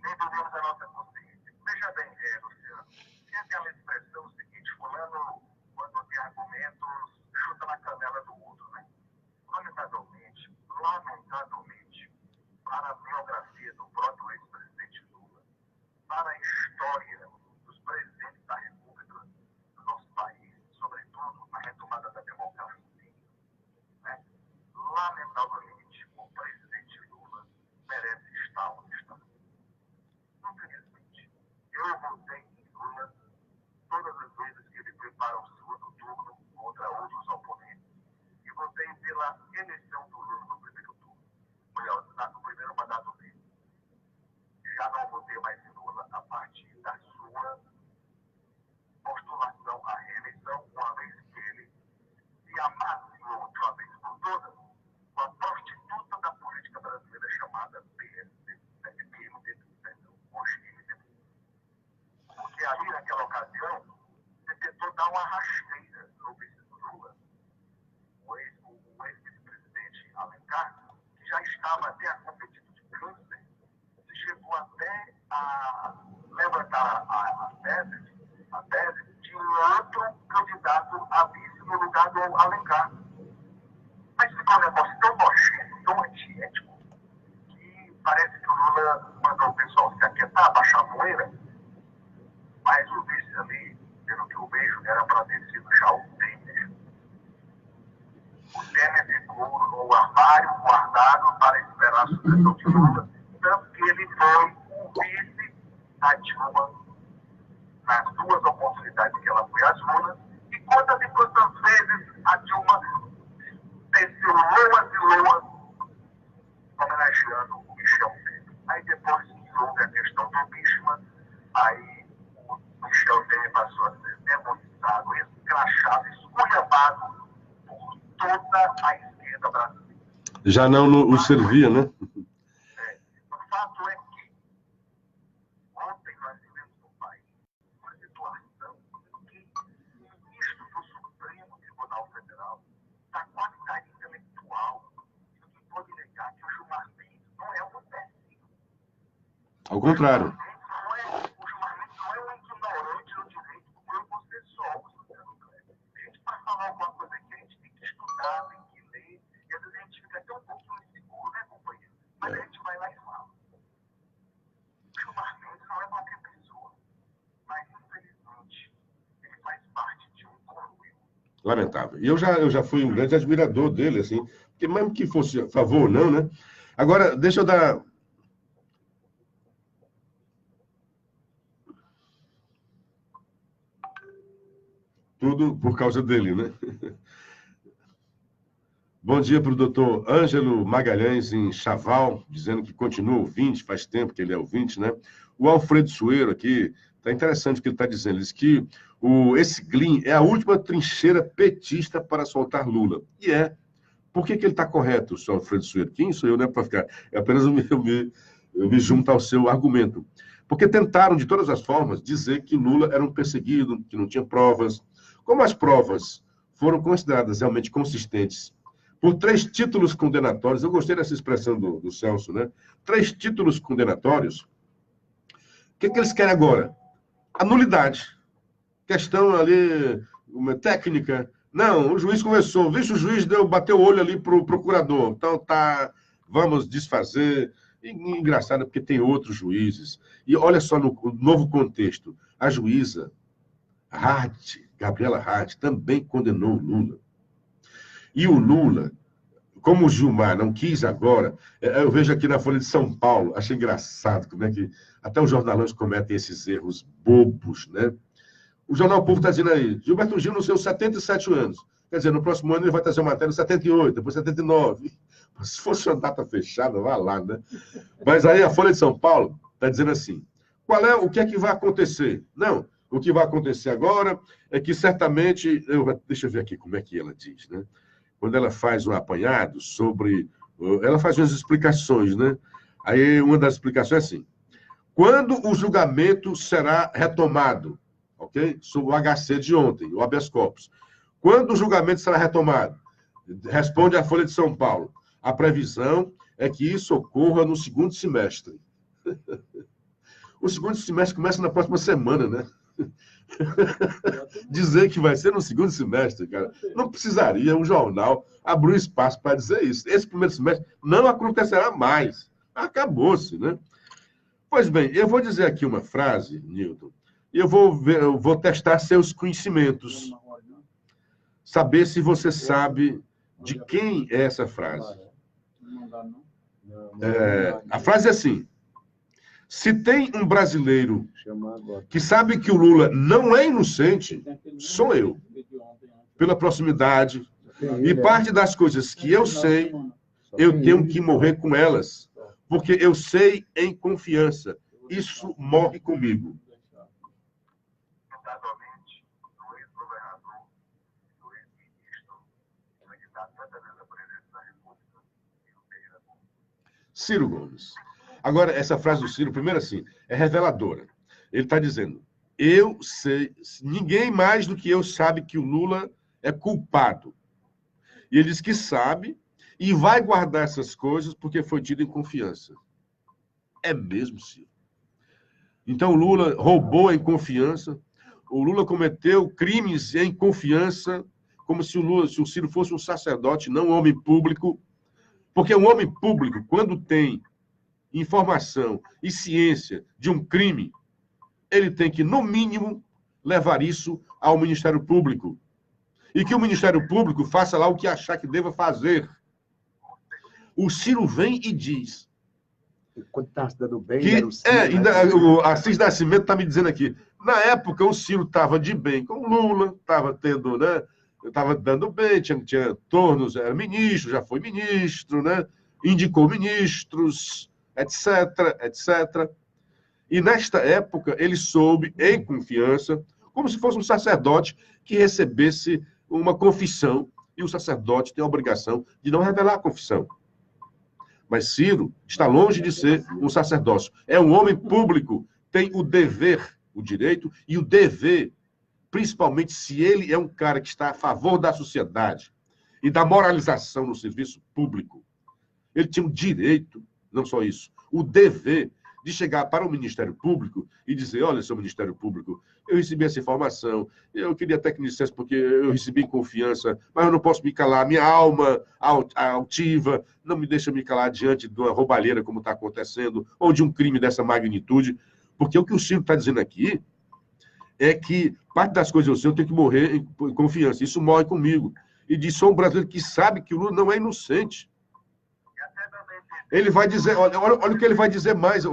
Nem dormimos a nossa consciência. Veja bem, Luciano, tem aquela expressão seguinte, fulano, quando tem argumentos, chuta na canela do outro, né? Lamentavelmente, para a biografia do próprio ex-presidente Lula, para a história dos presidentes da República do nosso país, sobretudo na retomada da democracia, né? Lamentavelmente, o presidente Lula merece estar onde está. Infelizmente, eu votei em Lula todas as vezes que ele foi para o segundo turno contra outros oponentes. E votei pela eleição do Lula no primeiro turno, no primeiro mandato dele. Já não votei mais em Lula a partir da sua postulação à reeleição, uma vez que ele se amaciou de uma vez por todas com a prostituta da política brasileira chamada PMDB, hoje MDB. Porque ali, naquela ocasião, você tentou dar uma rasteira no vice do Lula, o ex-vice-presidente Alencar, que já estava até acometido de câncer, se chegou até a levantar a tese de um outro candidato a vice no lugar do Alencar. Mas ficou um negócio tão nojento, tão antiético, que parece que o Lula mandou o pessoal se aquietar, baixar a poeira, mas o vice ali, pelo que eu vejo, era para ter sido já o Temer. O Temer ficou no armário guardado para esperar a sucessão de Lula, tanto que ele foi o vice da Dilma nas duas oportunidades que ela foi às urnas, e quantas vezes a Dilma desceu loas e loas homenageando o Michel Temer. Aí depois que houve a questão do impeachment, aí o Michel Temer passou a ser demonizado, escrachado, esculhambado por toda a esquerda brasileira. Já não o servia, né? O fato é que ontem nós vivemos no país uma situação em que o ministro do Supremo Tribunal Federal, da qualidade intelectual, que pode negar que o Gilmar Mendes não é um imbecil. Ao contrário. O Gilmar Mendes não é um ignorante no direito, como eu você somos, Luciano Kleber. A gente, para falar alguma coisa aqui, a gente tem que estudar, tem que ler, e às vezes a gente fica até um pouquinho inseguro, né, companheiro? Mas a gente vai lá e fala. O Gilmar Mendes não é qualquer pessoa, mas infelizmente ele faz parte de um conluio Lamentável. E eu já fui um grande admirador dele, assim, porque mesmo que fosse a favor ou não, né? Agora, deixa eu dar... Tudo por causa dele, né? Bom dia para o doutor Ângelo Magalhães, em Chaval, dizendo que continua ouvinte, faz tempo que ele é ouvinte, né? O Alfredo Sueiro aqui, está interessante o que ele está dizendo. Ele diz que esse Glyn é a última trincheira petista para soltar Lula. E é. Por que ele está correto, o senhor Alfredo Sueiro? Quem sou eu, né, para ficar? É apenas eu me junto ao seu argumento. Porque tentaram, de todas as formas, dizer que Lula era um perseguido, que não tinha provas. Como as provas foram consideradas realmente consistentes por 3 títulos condenatórios, eu gostei dessa expressão do Celso, né? 3 títulos condenatórios. O que eles querem agora? A nulidade. Questão ali, uma técnica. Não, o juiz conversou. Vixe, o juiz bateu o olho ali para o procurador. Então tá, vamos desfazer. E, engraçado, porque tem outros juízes. E olha só no novo contexto. A juíza Hart, Gabriela Hart, também condenou o Lula. E o Lula, como o Gilmar não quis agora, eu vejo aqui na Folha de São Paulo, acho engraçado como é que até os jornalões cometem esses erros bobos, né? O Jornal Povo está dizendo aí, Gilberto Gil nos seus 77 anos. Quer dizer, no próximo ano ele vai trazer uma matéria 78, depois 79. Se fosse uma data fechada, vá lá, né? Mas aí a Folha de São Paulo está dizendo assim, o que é que vai acontecer? Não, o que vai acontecer agora é que certamente... deixa eu ver aqui como é que ela diz, né? Quando ela faz um apanhado sobre... Ela faz umas explicações, né? Aí uma das explicações é assim, quando o julgamento será retomado, ok? Sobre o HC de ontem, o habeas corpus. Quando o julgamento será retomado? Responde a Folha de São Paulo. A previsão é que isso ocorra no segundo semestre. O segundo semestre começa na próxima semana, né? Dizer que vai ser no segundo semestre, cara. Não precisaria um jornal abrir espaço para dizer isso. Esse primeiro semestre não acontecerá mais. Acabou-se, né? Pois bem, eu vou dizer aqui uma frase, Nilton, e eu vou testar seus conhecimentos. Saber se você sabe de quem é essa frase. A frase é assim, se tem um brasileiro que sabe que o Lula não é inocente, sou eu. Pela proximidade. E parte das coisas que eu sei, eu tenho que morrer com elas. Porque eu sei em confiança. Isso morre comigo. Notavelmente, o ex-governador, o ex-ministro, candidato a presidente da República, Ciro Gomes. Agora, essa frase do Ciro, primeiro assim, é reveladora. Ele está dizendo, eu sei, ninguém mais do que eu sabe que o Lula é culpado. E ele diz que sabe e vai guardar essas coisas porque foi tido em confiança. É mesmo, Ciro. Então, o Lula roubou em confiança, o Lula cometeu crimes em confiança, como se o Ciro fosse um sacerdote, não um homem público, porque um homem público, quando tem informação e ciência de um crime, ele tem que, no mínimo, levar isso ao Ministério Público. E que o Ministério Público faça lá o que achar que deva fazer. O Ciro vem e diz... Quando está se dando bem... Que, Ciro, o Assis Nascimento está me dizendo aqui, na época o Ciro estava de bem com o Lula, estava tendo, né? Estava dando bem, tinha tornos, era ministro, já foi ministro, né? Indicou ministros, etc, etc. E nesta época ele soube, em confiança, como se fosse um sacerdote que recebesse uma confissão, e o sacerdote tem a obrigação de não revelar a confissão. Mas Ciro está longe de ser um sacerdócio. É um homem público, tem o dever, o direito e o dever, principalmente se ele é um cara que está a favor da sociedade e da moralização no serviço público. Ele tinha o direito, não só isso, o dever de chegar para o Ministério Público e dizer, olha, seu Ministério Público, eu recebi essa informação, eu queria até que me dissesse porque eu recebi em confiança, mas eu não posso me calar, minha alma altiva não me deixa me calar diante de uma roubalheira como está acontecendo, ou de um crime dessa magnitude, porque o que o Ciro está dizendo aqui é que parte das coisas eu sei, eu tenho que morrer em confiança. Isso morre comigo. E diz, sou um brasileiro que sabe que o Lula não é inocente. Ele vai dizer, olha o que ele vai dizer mais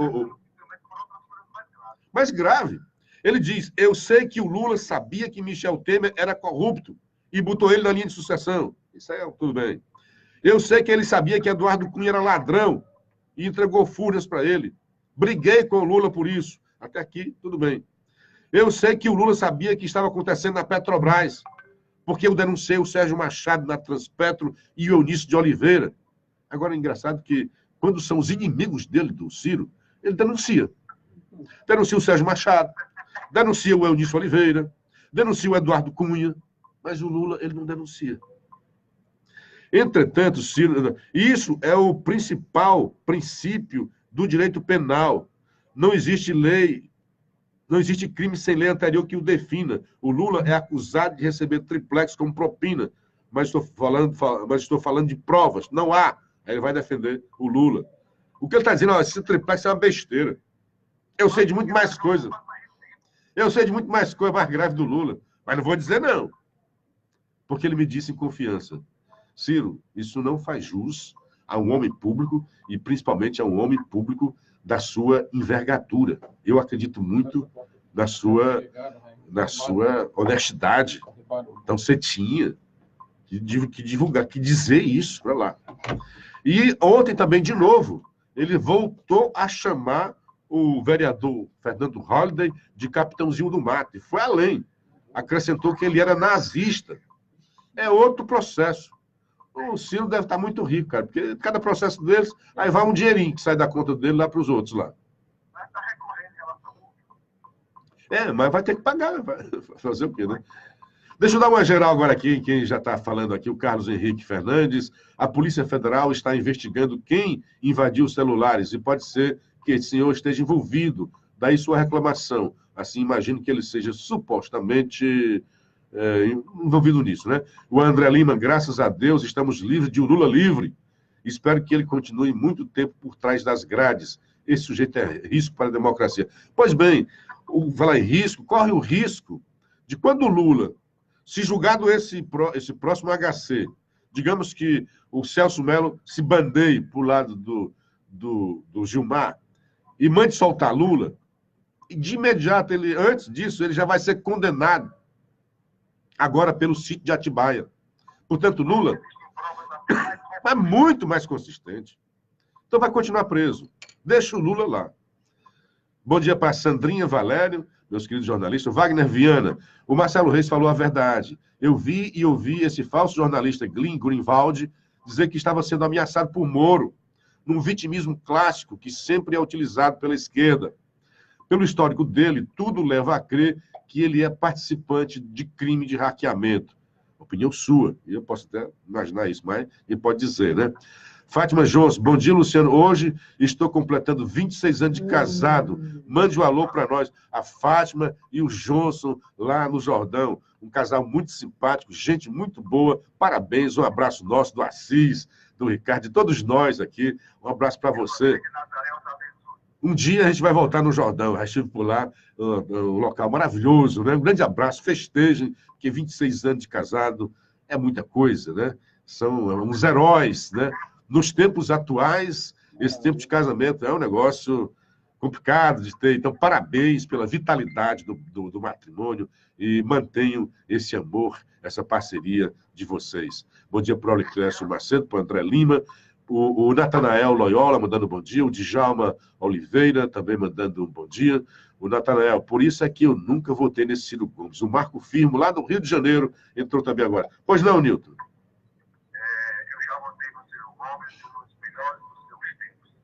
grave. Ele diz, eu sei que o Lula sabia que Michel Temer era corrupto e botou ele na linha de sucessão. Isso aí, tudo bem. Eu sei que ele sabia que Eduardo Cunha era ladrão e entregou furnas para ele. Briguei com o Lula por isso. Até aqui, tudo bem. Eu sei que o Lula sabia que estava acontecendo na Petrobras, porque eu denunciei o Sérgio Machado na Transpetro e o Eunício de Oliveira. Agora, é engraçado que, quando são os inimigos dele, do Ciro, ele denuncia. Denuncia o Sérgio Machado, denuncia o Eunício Oliveira, denuncia o Eduardo Cunha, mas o Lula, ele não denuncia. Entretanto, Ciro, isso é o principal princípio do direito penal. Não existe lei, não existe crime sem lei anterior que o defina. O Lula é acusado de receber triplex como propina, mas estou falando de provas. Não há. Aí ele vai defender o Lula. O que ele está dizendo, esse triplex é uma besteira. Eu sei de muito mais coisas. Eu sei de muito mais coisa mais grave do Lula, mas não vou dizer não. Porque ele me disse em confiança. Ciro, isso não faz jus a um homem público e principalmente a um homem público da sua envergadura. Eu acredito muito na sua honestidade. Então você tinha que divulgar, que dizer isso para lá. E ontem também, de novo, ele voltou a chamar o vereador Fernando Holliday de capitãozinho do mato. E foi além. Acrescentou que ele era nazista. É outro processo. O Ciro deve estar muito rico, cara, porque cada processo deles, aí vai um dinheirinho que sai da conta dele lá para os outros lá. Mas vai ter que pagar, vai fazer o quê, né? Deixa eu dar uma geral agora aqui, quem já está falando aqui, o Carlos Henrique Fernandes. A Polícia Federal está investigando quem invadiu os celulares e pode ser que esse senhor esteja envolvido, daí sua reclamação. Assim, imagino que ele seja supostamente envolvido nisso, né? O André Lima, graças a Deus, estamos livres de um Lula livre. Espero que ele continue muito tempo por trás das grades. Esse sujeito é risco para a democracia. Pois bem, falar em risco, corre o risco de quando o Lula, se julgado esse próximo HC, digamos que o Celso Mello se bandeie para o lado do Gilmar e mande soltar Lula, e de imediato, antes disso, ele já vai ser condenado agora pelo sítio de Atibaia. Portanto, Lula é muito mais consistente. Então vai continuar preso. Deixa o Lula lá. Bom dia para Sandrinha Valério, meus queridos jornalistas. Wagner Viana. O Marcelo Reis falou a verdade. Eu vi e ouvi esse falso jornalista Glenn Greenwald dizer que estava sendo ameaçado por Moro, num vitimismo clássico que sempre é utilizado pela esquerda. Pelo histórico dele, tudo leva a crer que ele é participante de crime de hackeamento. Opinião sua. Eu posso até imaginar isso, mas ele pode dizer, né? Fátima Johnson, bom dia, Luciano. Hoje estou completando 26 anos de casado. Mande um alô para nós. A Fátima e o Johnson, lá no Jordão. Um casal muito simpático, gente muito boa. Parabéns, um abraço nosso, do Assis, do Ricardo, de todos nós aqui. Um abraço para você. Um dia a gente vai voltar no Jordão, já estive por lá, um local maravilhoso, né? Um grande abraço, festejem, porque 26 anos de casado é muita coisa, né? São uns heróis, né? Nos tempos atuais, esse tempo de casamento é um negócio complicado de ter. Então, parabéns pela vitalidade do matrimônio e mantenham esse amor, essa parceria de vocês. Bom dia para o Auliclécio Macedo, para o André Lima, o Natanael Loyola mandando bom dia, o Djalma Oliveira também mandando um bom dia. O Natanael, por isso é que eu nunca votei nesse Ciro Gomes. O Marco Firmo, lá do Rio de Janeiro, entrou também agora. Pois não, Nilton? Eu já votei no Ciro Gomes, nos melhores dos seus tempos.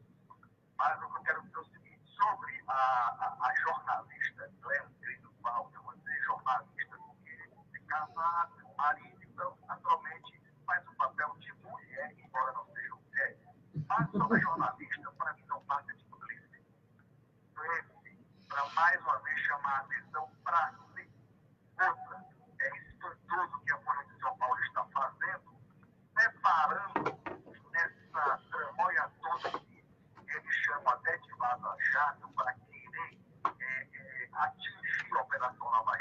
Mas o que eu quero dizer é o seguinte, sobre a jornalista Glenn Greenwald, eu vou dizer jornalista porque é casada, marido, então, naturalmente, faz o papel de mulher, embora não seja mulher. Mas sobre a jornalista, para mim, não passa de polícia. Para mais uma vez chamar a atenção para si. Outra, é espantoso que a Folha de São Paulo está fazendo, separando nessa tramóia toda que ele chama até de vaza-jato para querer atingir a Operação Lava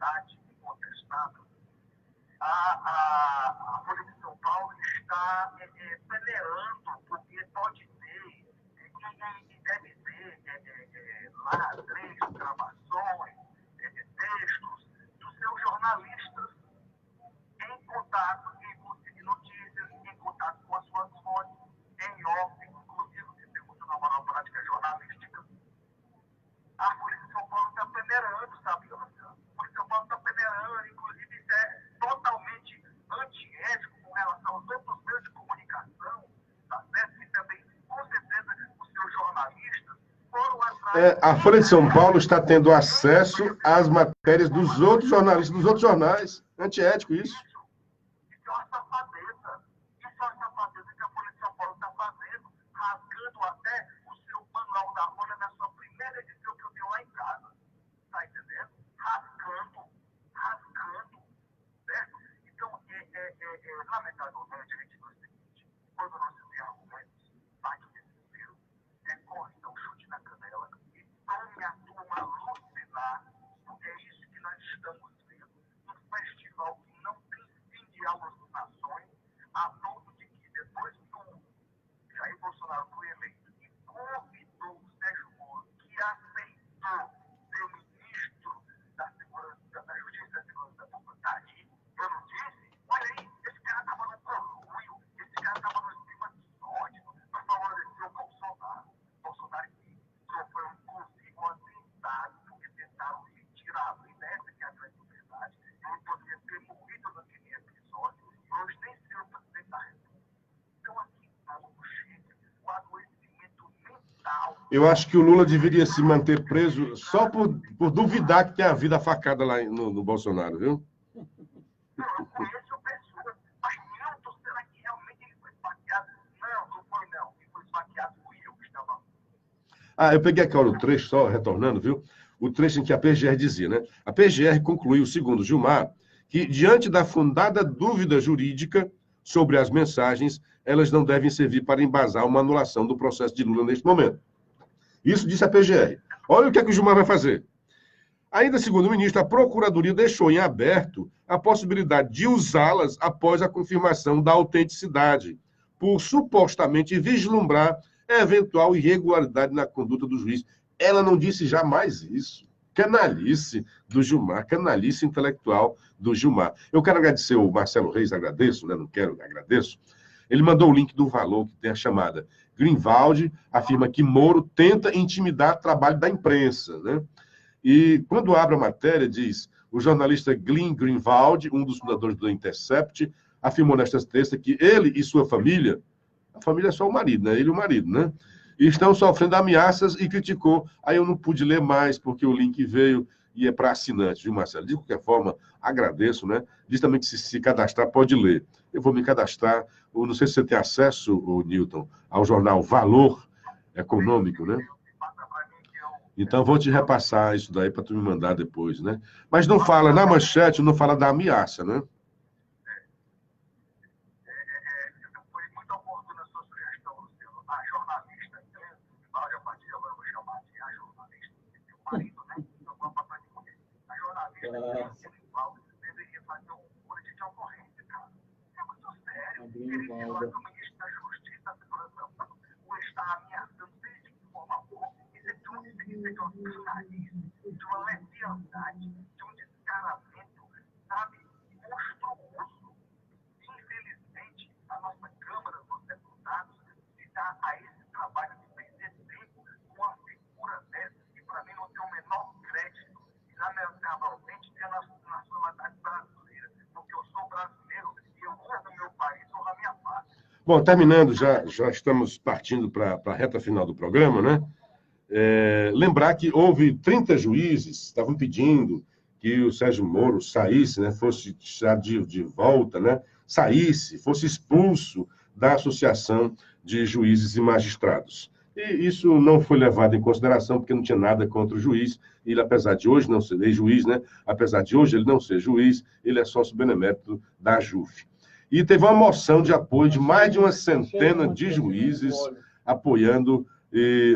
verdade incontestável, a Folha de São Paulo está peneirando, porque pode ter, e deve ter lá trechos, gravações, textos dos seus jornalistas em contato, em busca de notícias, em contato com as suas fontes, em off, inclusive, se pergunta na moral prática jornalística. A Folha de São Paulo está peneirando, sabe, Luciano? A Folha de São Paulo está peneirando, inclusive isso é totalmente antiético com relação aos outros meios de comunicação, tá certo? E também, com certeza, os seus jornalistas foram atrás... A Folha de São Paulo está tendo acesso às matérias dos outros jornalistas, dos outros jornais. Antiético isso. Isso é uma safadeza. Isso é uma safadeza que a Folha de São Paulo está fazendo, rasgando até o seu manual da Folha na sua primeira edição que eu tenho lá em casa. Está entendendo? Rasgando, certo? Então, lamentavelmente, a gente diz o seguinte: quando não se tem argumentos, bate desespero, corre, dá um chute na canela e tome a turma alucinar, porque é isso que nós estamos vendo. Um festival que não tem fim de alucinações, a ponto de que depois do Jair Bolsonaro foi eleito e convidou o Sérgio Moro, que aceitou ser ministro da Segurança, da Justiça e da Segurança Pública, tá aí, eu não disse? Olha aí, esse cara estava no conluio, esse cara estava no esquema sólido para favorecer o Bolsonaro. Bolsonaro que sofreu inclusive um atentado, porque tentaram retirá-lo, e dessa que é a grande verdade. Ele poderia ter morrido naquele episódio, e hoje nem ser o presidente da República. Então, aqui não chega o adoecimento mental. Eu acho que o Lula deveria se manter preso só por duvidar que tem a vida facada lá no Bolsonaro, viu? Não, eu conheço pessoas, mas Milton, será que realmente ele foi esfaqueado? Não foi não. Quem foi esfaqueado fui eu que estava. Eu peguei aqui o trecho, só retornando, viu? O trecho em que a PGR dizia, né? A PGR concluiu, segundo Gilmar, que, diante da fundada dúvida jurídica sobre as mensagens, elas não devem servir para embasar uma anulação do processo de Lula neste momento. Isso disse a PGR. Olha o que é que o Gilmar vai fazer. Ainda segundo o ministro, a Procuradoria deixou em aberto a possibilidade de usá-las após a confirmação da autenticidade, por supostamente vislumbrar eventual irregularidade na conduta do juiz. Ela não disse jamais isso. Canalice do Gilmar, canalice intelectual do Gilmar. Eu quero agradecer o Marcelo Reis, agradeço, né? Não quero, agradeço. Ele mandou o link do Valor, que tem a chamada. Greenwald afirma que Moro tenta intimidar o trabalho da imprensa, né? E quando abre a matéria, diz, o jornalista Glenn Greenwald, um dos fundadores do Intercept, afirmou nesta terça que ele e sua família, a família é só o marido, né? Ele e o marido, né? E estão sofrendo ameaças e criticou. Aí eu não pude ler mais, porque o link veio e é para assinantes, viu, Marcelo? De qualquer forma, agradeço, né? Diz também que se cadastrar, pode ler. Eu vou me cadastrar, eu não sei se você tem acesso, Newton, ao jornal Valor Econômico, né? Então, vou te repassar isso daí para tu me mandar depois, né? Mas não fala, na manchete, não fala da ameaça, né? Foi muito oportuna a sua sugestão, Luciano. A jornalista, a partir de agora eu vou chamar de a jornalista, seu marido, né? Então, vou passar de mulher. A jornalista, deveria fazer um boletim de ocorrência, cara. É muito sério. Ele falou que o ministro da Justiça, da Segurança Pública, o está ameaçando desde que formou. Isso é de um jornalismo, de uma leviandade, de um descaramento, sabe, monstruoso. Infelizmente, a nossa Câmara dos Deputados se dá a esse trabalho de perder tempo com uma figura dessa, que para mim não tem o menor crédito, e lamentavelmente tem na nacionalidade brasileira, porque eu sou brasileiro e eu amo o meu país, sou a minha pátria. Bom, terminando, já estamos partindo para a reta final do programa, né? Lembrar que houve 30 juízes que estavam pedindo que o Sérgio Moro saísse, né, fosse de volta, né, saísse, fosse expulso da Associação de Juízes e Magistrados. E isso não foi levado em consideração, porque não tinha nada contra o juiz. Ele, apesar de hoje não ser juiz, né, apesar de hoje ele não ser juiz, ele é sócio benemérito da JUF. E teve uma moção de apoio de mais de uma centena de juízes apoiando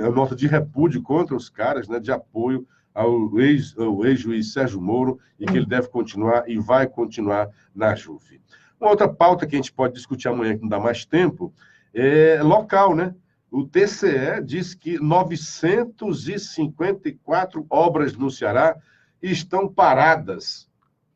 a nota de repúdio contra os caras, né, de apoio ao ex-juiz Sérgio Moro e que ele deve continuar e vai continuar na JUF. Uma outra pauta que a gente pode discutir amanhã, que não dá mais tempo, é local, né? O TCE diz que 954 obras no Ceará estão paradas.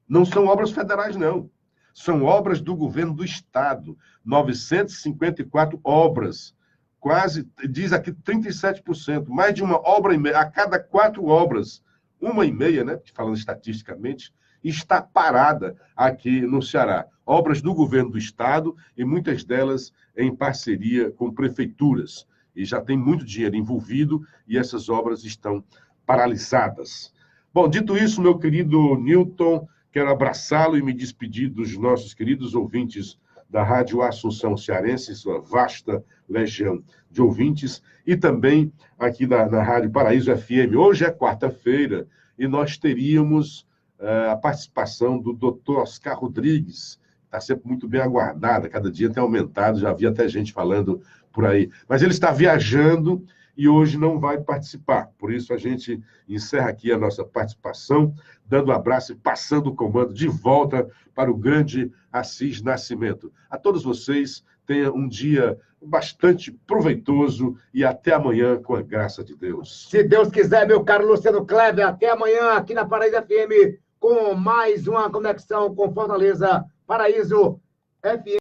Não são obras federais, não. São obras do governo do Estado. 954 obras. Quase, diz aqui, 37%. Mais de uma obra e meia. A cada 4 obras, 1,5, né? Falando estatisticamente, está parada aqui no Ceará. Obras do governo do Estado e muitas delas em parceria com prefeituras. E já tem muito dinheiro envolvido e essas obras estão paralisadas. Bom, dito isso, meu querido Newton, quero abraçá-lo e me despedir dos nossos queridos ouvintes da Rádio Assunção Cearense, sua vasta legião de ouvintes, e também aqui na Rádio Paraíso FM. Hoje é quarta-feira e nós teríamos a participação do Dr. Oscar Rodrigues, está sempre muito bem aguardada, cada dia tem aumentado, já havia até gente falando por aí. Mas ele está viajando e hoje não vai participar. Por isso a gente encerra aqui a nossa participação, dando um abraço e passando o comando de volta para o grande Assis Nascimento. A todos vocês, tenham um dia bastante proveitoso e até amanhã, com a graça de Deus. Se Deus quiser, meu caro Luciano Kleber, até amanhã aqui na Paraíso FM com mais uma conexão com Fortaleza, Paraíso FM.